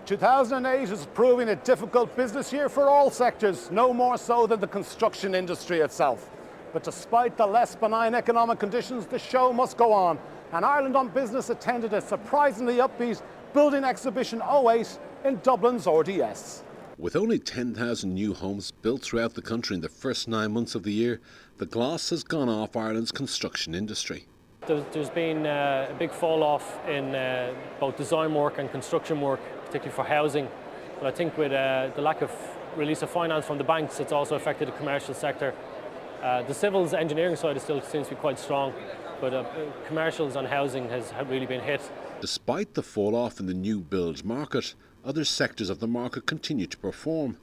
2008 is proving a difficult business year for all sectors, no more so than the construction industry itself. But despite the less benign economic conditions, the show must go on. And Ireland on Business attended a surprisingly upbeat building exhibition '08 in Dublin's RDS. With only 10,000 new homes built throughout the country in the first 9 months of the year, the gloss has gone off Ireland's construction industry. There's been a big fall off in both design work and construction work, particularly for housing. But I think with the lack of release of finance from the banks, it's also affected the commercial sector. The civils engineering side still seems to be quite strong, but commercials and housing has really been hit. Despite the fall off in the new build market, other sectors of the market continue to perform.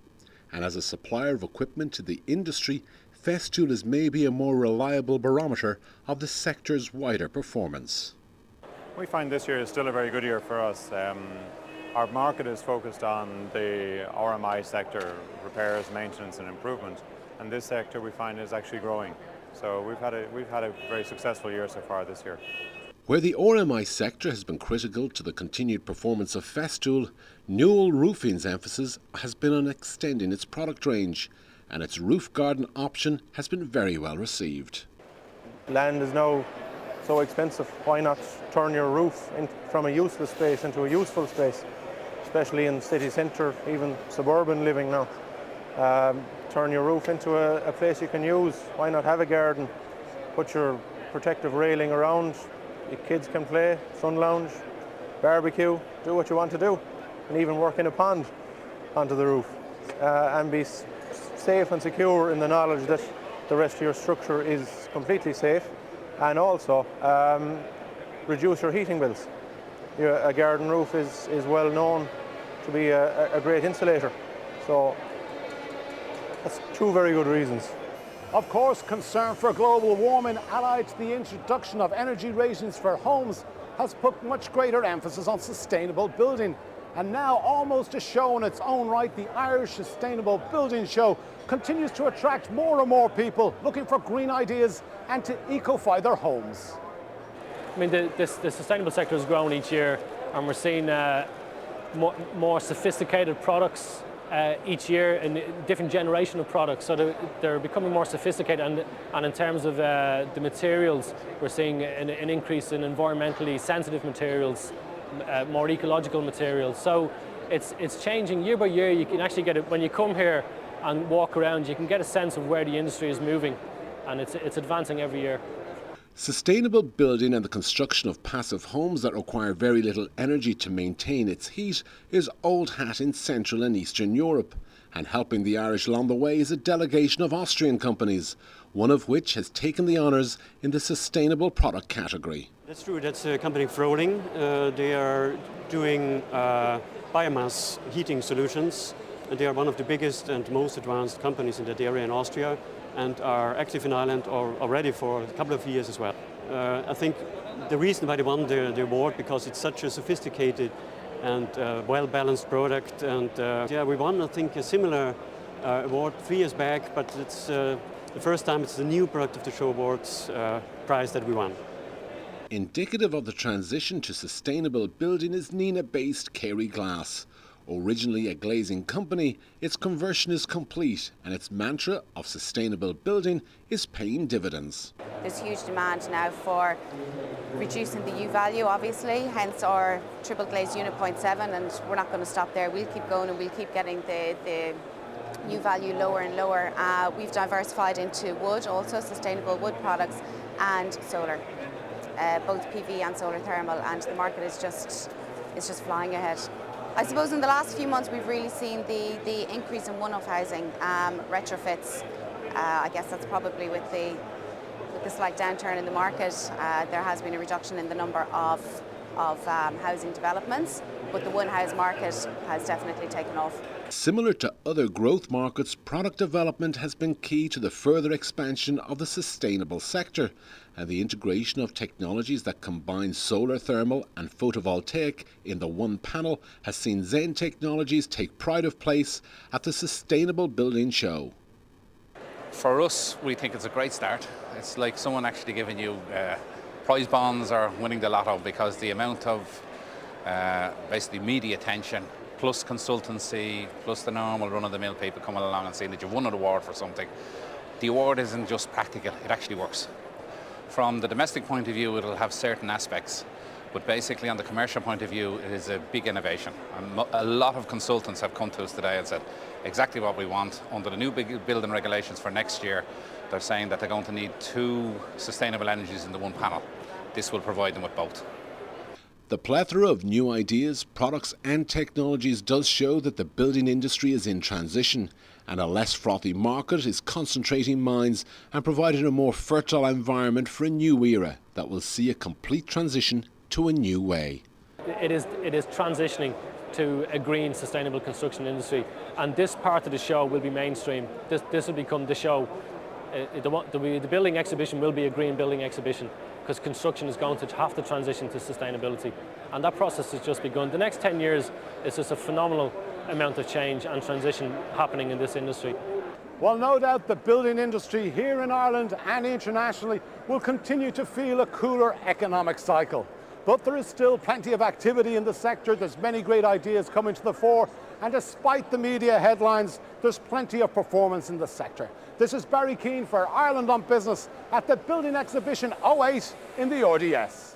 And as a supplier of equipment to the industry, Festool is maybe a more reliable barometer of the sector's wider performance. We find this year is still a very good year for us. Our market is focused on the RMI sector, repairs, maintenance and improvement, and this sector we find is actually growing. So we've had a very successful year so far this year. Where the RMI sector has been critical to the continued performance of Festool, Newell Roofing's emphasis has been on extending its product range, and its roof garden option has been very well received. Land is now so expensive, why not turn your roof from a useless space into a useful space, especially in city centre, even suburban living now. Turn your roof into a place you can use. Why not have a garden? Put your protective railing around. Your kids can play, sun lounge, barbecue, do what you want to do, and even work in a pond onto the roof, and be safe and secure in the knowledge that the rest of your structure is completely safe, and also reduce your heating bills. A garden roof is well known to be a great insulator, so that's two very good reasons. Of course, concern for global warming allied to the introduction of energy ratings for homes has put much greater emphasis on sustainable building. And now, almost a show in its own right, the Irish Sustainable Building Show continues to attract more and more people looking for green ideas and to eco-fy their homes. I mean, the sustainable sector has grown each year, and we're seeing more sophisticated products each year, and different generation of products, so they're becoming more sophisticated, and in terms of the materials, we're seeing an increase in environmentally sensitive materials, more ecological materials. So it's changing year by year. You can actually get it when you come here and walk around. You can get a sense of where the industry is moving, and it's advancing every year. Sustainable building and the construction of passive homes that require very little energy to maintain its heat is old hat in Central and Eastern Europe. And helping the Irish along the way is a delegation of Austrian companies, one of which has taken the honours in the sustainable product category. That's true, that's a company Froling. They are doing biomass heating solutions, and they are one of the biggest and most advanced companies in that area in Austria, and are active in Ireland already for a couple of years as well. I think the reason why they won the award, because it's such a sophisticated and well-balanced product, and we won, I think, a similar award 3 years back, but it's the first time it's the new product of the show awards prize that we won. Indicative of the transition to sustainable building is Neenah-based Kerry Glass. Originally a glazing company, its conversion is complete, and its mantra of sustainable building is paying dividends. There's huge demand now for reducing the U value, obviously, hence our triple glazed unit 0.7, and we're not going to stop there. We'll keep going, and we'll keep getting the U value lower and lower. We've diversified into wood, also sustainable wood products, and solar, both PV and solar thermal, and the market is just flying ahead. I suppose in the last few months we've really seen the increase in one-off housing, retrofits. I guess that's probably with the slight downturn in the market. There has been a reduction in the number of housing developments, but the one-house market has definitely taken off. Similar to other growth markets, product development has been key to the further expansion of the sustainable sector, and the integration of technologies that combine solar thermal and photovoltaic in the one panel has seen Zen Technologies take pride of place at the Sustainable Building Show. For us, we think it's a great start. It's like someone actually giving you prize bonds or winning the lotto, because the amount of basically media attention plus consultancy, plus the normal run-of-the-mill people coming along and saying that you've won an award for something. The award isn't just practical, it actually works. From the domestic point of view, it'll have certain aspects, but basically on the commercial point of view, it is a big innovation. And a lot of consultants have come to us today and said exactly what we want. Under the new big building regulations for next year, they're saying that they're going to need 2 sustainable energies in the one panel. This will provide them with both. The plethora of new ideas, products and technologies does show that the building industry is in transition, and a less frothy market is concentrating minds and providing a more fertile environment for a new era that will see a complete transition to a new way. It is transitioning to a green, sustainable construction industry, and this part of the show will be mainstream. This will become the show. The building exhibition will be a green building exhibition, because construction is going to have to transition to sustainability. And that process has just begun. The next 10 years is just a phenomenal amount of change and transition happening in this industry. Well, no doubt the building industry here in Ireland and internationally will continue to feel a cooler economic cycle. But there is still plenty of activity in the sector. There's many great ideas coming to the fore. And despite the media headlines, there's plenty of performance in the sector. This is Barry Keane for Ireland on Business at the Building Exhibition 08 in the RDS.